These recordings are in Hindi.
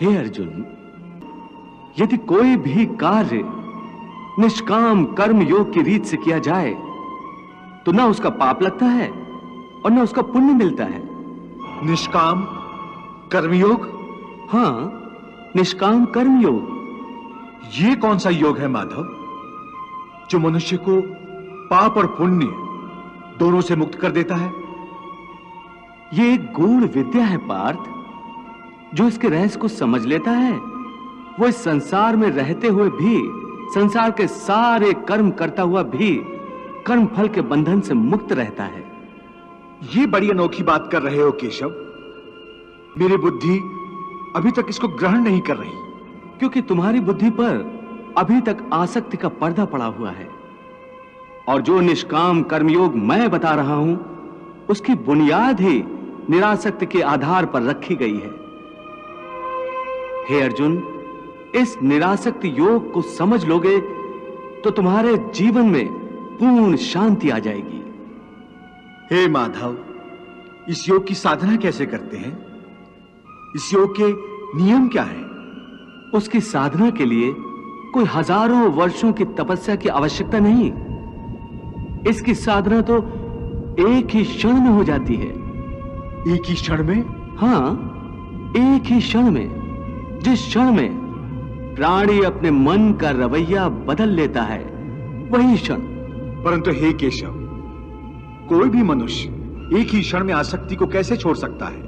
हे अर्जुन, यदि कोई भी कार्य निष्काम कर्म योग की रीत से किया जाए तो ना उसका पाप लगता है और ना उसका पुण्य मिलता है। निष्काम कर्मयोग? हाँ, निष्काम कर्म योग। ये कौन सा योग है माधव, जो मनुष्य को पाप और पुण्य दोनों से मुक्त कर देता है? ये एक गूढ़ विद्या है पार्थ। जो इसके रहस्य को समझ लेता है वो इस संसार में रहते हुए भी, संसार के सारे कर्म करता हुआ भी कर्म फल के बंधन से मुक्त रहता है। ये बड़ी अनोखी बात कर रहे हो केशव। मेरी बुद्धि अभी तक इसको ग्रहण नहीं कर रही। क्योंकि तुम्हारी बुद्धि पर अभी तक आसक्ति का पर्दा पड़ा हुआ है, और जो निष्काम कर्मयोग मैं बता रहा हूं उसकी बुनियाद ही निरासक्ति के आधार पर रखी गई है। हे अर्जुन, इस निरासक्ति योग को समझ लोगे तो तुम्हारे जीवन में पूर्ण शांति आ जाएगी। हे माधव, इस योग की साधना कैसे करते हैं? इस योग के नियम क्या हैं? उसकी साधना के लिए कोई हजारों वर्षों की तपस्या की आवश्यकता नहीं। इसकी साधना तो एक ही क्षण में हो जाती है। एक ही क्षण में? हाँ, एक ही क्षण में। जिस क्षण में प्राणी अपने मन का रवैया बदल लेता है वही क्षण। परंतु हे केशव, कोई भी मनुष्य एक ही क्षण में आसक्ति को कैसे छोड़ सकता है?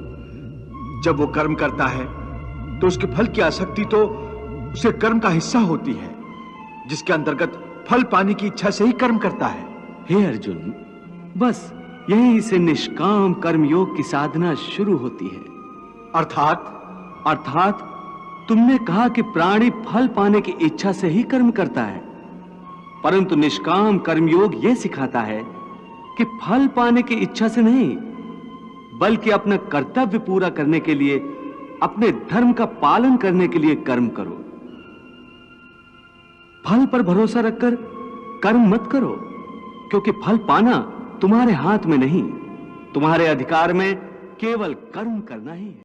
जब वो कर्म करता है तो उसके फल की आसक्ति तो उसे कर्म का हिस्सा होती है, जिसके अंतर्गत फल पाने की इच्छा से ही कर्म करता है। हे अर्जुन, बस यहीं से निष्काम कर्म योग की साधना शुरू होती है। अर्थात तुमने कहा कि प्राणी फल पाने की इच्छा से ही कर्म करता है, परंतु निष्काम कर्मयोग यह सिखाता है कि फल पाने की इच्छा से नहीं, बल्कि अपना कर्तव्य पूरा करने के लिए, अपने धर्म का पालन करने के लिए कर्म करो। फल पर भरोसा रखकर कर्म मत करो, क्योंकि फल पाना तुम्हारे हाथ में नहीं, तुम्हारे अधिकार में केवल कर्म करना ही है।